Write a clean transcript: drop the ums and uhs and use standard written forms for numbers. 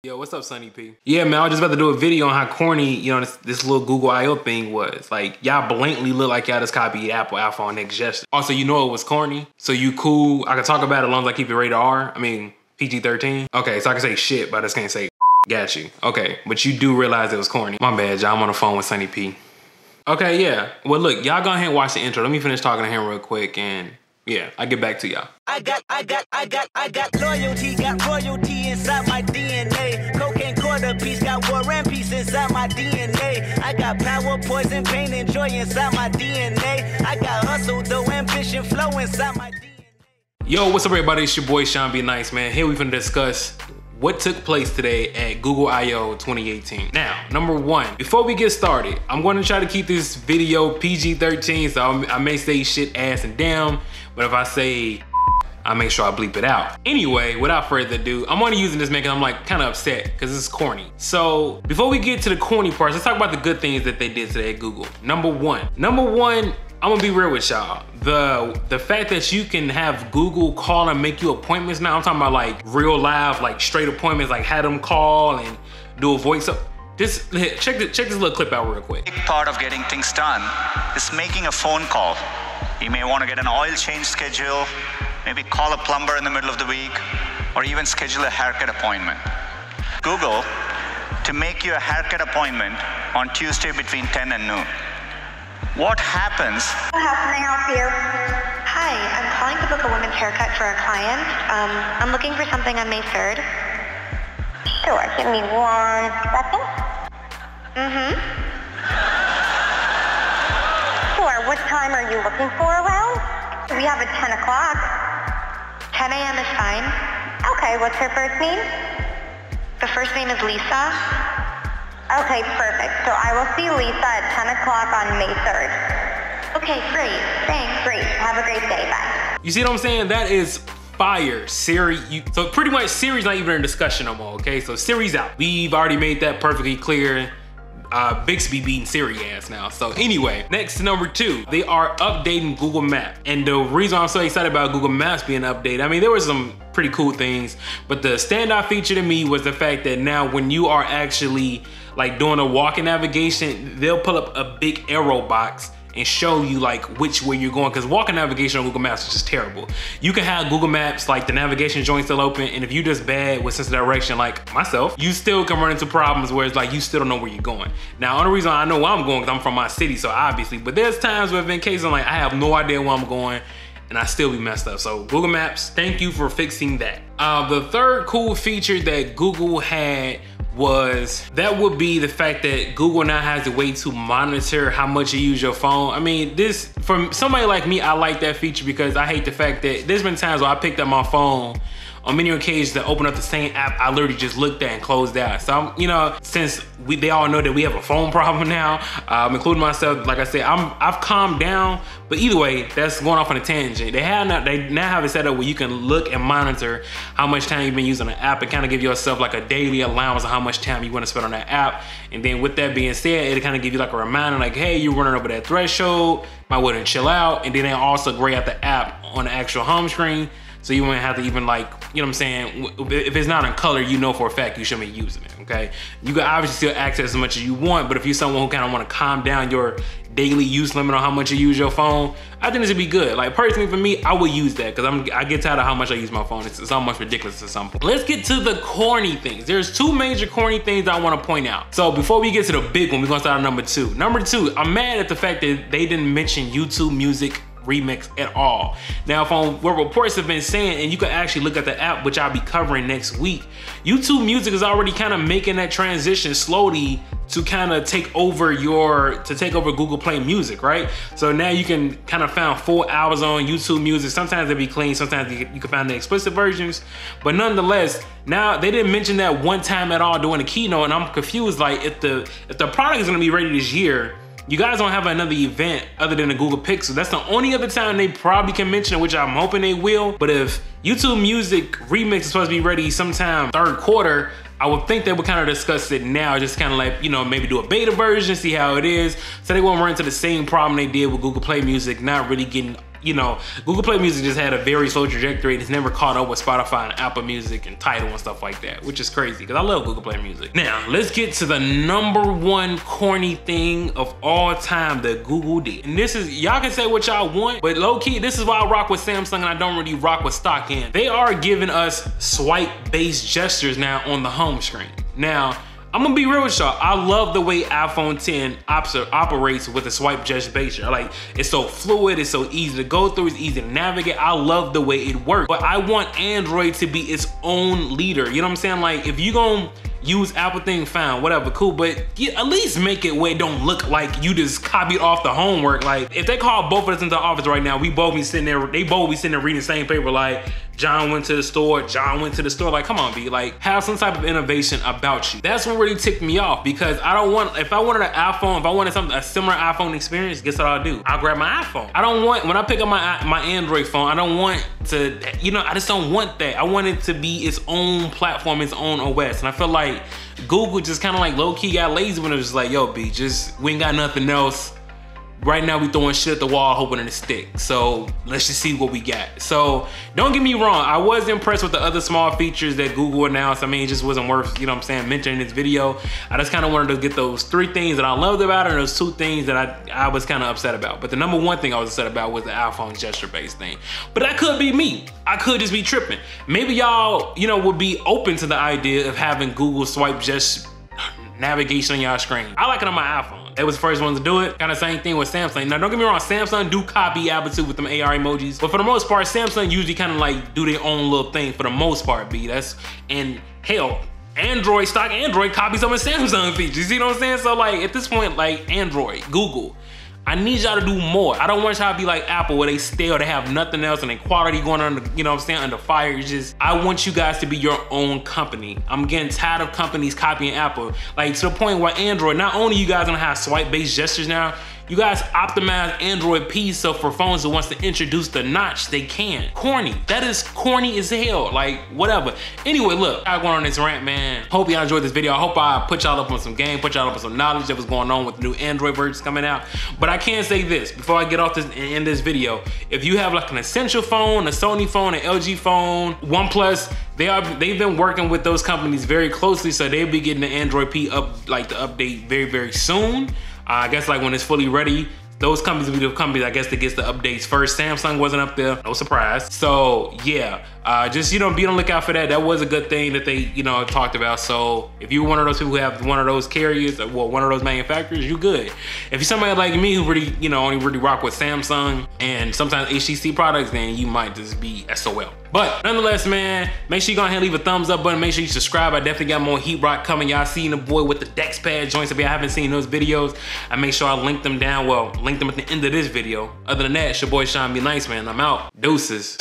Yo, what's up, Sonny P? Yeah, man, I was just about to do a video on how corny, you know, this little Google I.O. thing was. Like, y'all blatantly look like y'all just copied Apple iPhone X gesture. Also, you know it was corny, so you cool. I can talk about it as long as I keep it rated R. I mean, PG-13. Okay, so I can say shit, but I just can't say got you. Okay, but you do realize it was corny. My bad, y'all. I'm on the phone with Sonny P. Okay, yeah. Well, look, y'all go ahead and watch the intro. Let me finish talking to him real quick, and yeah, I'll get back to y'all. I got loyalty, got royalty inside my DNA. Cocaine quarter piece, got war and peace inside my DNA. I got power, poison, pain, and joy inside my DNA. I got hustle, though, ambition, flow inside my DNA. Yo, what's up, everybody? It's your boy, Sean B. Nice, man. Here we're gonna discuss what took place today at Google I.O. 2018. Now, number one, before we get started, I'm gonna try to keep this video PG-13, so I may say shit, ass, and damn, but if I say, I make sure I bleep it out. Anyway, without further ado, I'm only using this man because I'm like kind of upset because it's corny. So before we get to the corny parts, let's talk about the good things that they did today at Google. Number one, I'm gonna be real with y'all. The fact that you can have Google call and make you appointments now, I'm talking about like real live, like straight appointments, like have them call and do a voice up. Just check this little clip out real quick. A big part of getting things done is making a phone call. You may want to get an oil change schedule, maybe call a plumber in the middle of the week, or even schedule a haircut appointment. Google to make you a haircut appointment on Tuesday between 10 and noon. What happens? How can I help you? Hi, I'm calling to book a women's haircut for a client. I'm looking for something on May 3rd. Sure, give me 1 second. Sure, what time are you looking for around? We have a 10 o'clock. 10 a.m. is fine. Okay, what's her first name? The first name is Lisa. Okay, perfect. So I will see Lisa at 10 o'clock on May 3rd. Okay, great. Thanks. Great. Have a great day. Bye. You see what I'm saying? That is fire. Siri, so pretty much Siri's not even in discussion no more, okay? So Siri's out. We've already made that perfectly clear. Bixby beating Siri ass now. So anyway, next, number two, they are updating Google Maps. And the reason I'm so excited about Google Maps being updated, I mean, there were some pretty cool things, but the standout feature to me was the fact that now when you are actually like doing a walking navigation, they'll pull up a big arrow box and show you like which way you're going, because walking navigation on Google Maps is just terrible. You can have Google Maps, like the navigation joint still open, and if you just bad with sense of direction like myself, you still can run into problems where it's like you still don't know where you're going. Now, only reason I know where I'm going is I'm from my city, so obviously, but there's times where in cases like I have no idea where I'm going and I still be messed up. So Google Maps, thank you for fixing that. The third cool feature that Google had that would be the fact that Google now has a way to monitor how much you use your phone. I mean, this, for somebody like me, I like that feature because I hate the fact that there's been times where I picked up my phone on many occasions to open up the same app I literally just looked at and closed out. So I'm, you know, since they all know that we have a phone problem now, including myself, like I said, I've calmed down. But either way, that's going off on a tangent. They now have it set up where you can look and monitor how much time you've been using the app and kind of give yourself like a daily allowance of how much time you want to spend on that app. And then with that being said, it'll kind of give you like a reminder like, hey, you're running over that threshold, might want to chill out. And then they also gray out the app on the actual home screen. So you won't have to even like, you know what I'm saying? If it's not in color, you know for a fact you shouldn't be using it, okay? You can obviously still access as much as you want, but if you're someone who kind of want to calm down your daily use limit on how much you use your phone, I think this would be good. Like personally for me, I would use that because I get tired of how much I use my phone. It's almost ridiculous at some point. Let's get to the corny things. There's two major corny things I want to point out. So before we get to the big one, we're gonna start at number two. Number two, I'm mad at the fact that they didn't mention YouTube Music Remix at all. Now, from what reports have been saying, and you can actually look at the app, which I'll be covering next week, YouTube Music is already kind of making that transition slowly to kind of take over Google Play Music, right? So now you can kind of find full hours on YouTube Music. Sometimes they'll be clean, sometimes you can find the explicit versions, but nonetheless, now they didn't mention that one time at all during the keynote, and I'm confused. Like if the product is gonna be ready this year, you guys don't have another event other than the Google Pixel. That's the only other time they probably can mention it, which I'm hoping they will. But if YouTube Music Remix is supposed to be ready sometime third quarter, I would think they would kind of discuss it now, just kind of like, you know, maybe do a beta version, see how it is, so they won't run into the same problem they did with Google Play Music, not really getting you know, Google Play Music just had a very slow trajectory. It's never caught up with Spotify and Apple Music and Tidal and stuff like that, which is crazy because I love Google Play Music. Now, let's get to the #1 corny thing of all time that Google did. And this is, y'all can say what y'all want, but low key, this is why I rock with Samsung and I don't really rock with stock in. They are giving us swipe-based gestures now on the home screen. Now, I'm gonna be real with y'all. I love the way iPhone 10 operates with a swipe gesture gesture. Like, it's so fluid, it's so easy to go through, it's easy to navigate. I love the way it works. But I want Android to be its own leader. You know what I'm saying? Like, if you gonna use Apple thing, fine, whatever, cool, but at least make it where it don't look like you just copied off the homework. Like, if they call both of us into the office right now, we both be sitting there, they both be sitting there reading the same paper, like, John went to the store, John went to the store. Like, come on, B, like, have some type of innovation about you. That's what really ticked me off, because I don't want, if I wanted an iPhone, if I wanted something, a similar iPhone experience, guess what I'll do? I'll grab my iPhone. I don't want, when I pick up my Android phone, I don't want to, you know, I just don't want that. I want it to be its own platform, its own OS. And I feel like Google just kind of like low-key got lazy when it was just like, yo, B, just, we ain't got nothing else. Right now we throwing shit at the wall hoping it'll stick. So let's just see what we got. So don't get me wrong, I was impressed with the other small features that Google announced. I mean, it just wasn't worth, you know what I'm saying, mentioning in this video. I just kind of wanted to get those 3 things that I loved about it and those 2 things that I was kind of upset about. But the #1 thing I was upset about was the iPhone gesture-based thing. But that could be me. I could just be tripping. Maybe y'all, you know, would be open to the idea of having Google swipe gesture navigation on y'all screen. I like it on my iPhone. They was the first ones to do it. Kind of same thing with Samsung. Now, don't get me wrong, Samsung do copy Apple too with them AR emojis, but for the most part, Samsung usually kind of like do their own little thing for the most part, B. And hell, Android, stock Android copies some of Samsung features. You see what I'm saying? So like, at this point, like Android, Google, I need y'all to do more. I don't want y'all to be like Apple where they stale, they have nothing else and their quality going under, you know what I'm saying, under fire. It's just, I want you guys to be your own company. I'm getting tired of companies copying Apple. Like, to the point where Android, not only you guys gonna have swipe-based gestures now, you guys optimize Android P so for phones that wants to introduce the notch, they can. Corny. That is corny as hell. Like, whatever. Anyway, look, I'm going on this rant, man. Hope y'all enjoyed this video. I hope I put y'all up on some game, put y'all up on some knowledge that was going on with the new Android versions coming out. But I can say this, before I get off this and end this video, if you have like an Essential phone, a Sony phone, an LG phone, OnePlus, they've been working with those companies very closely, so they'll be getting the Android P the update very, very soon. I guess like when it's fully ready, those companies will be the companies, I guess, that gets the updates first. Samsung wasn't up there, no surprise. So yeah, just, you know, be on the lookout for that. That was a good thing that they, you know, talked about. So if you're one of those people who have one of those carriers, or well, one of those manufacturers, you good. If you're somebody like me who really, you know, only really rock with Samsung and sometimes HTC products, then you might just be SOL. But nonetheless, man, make sure you go ahead and leave a thumbs up button. Make sure you subscribe. I definitely got more heat rock coming. Y'all seen the boy with the DexPad joints. If y'all haven't seen those videos, I make sure I link them down. Well, link them at the end of this video. Other than that, it's your boy Sean. Be nice, man. I'm out. Deuces.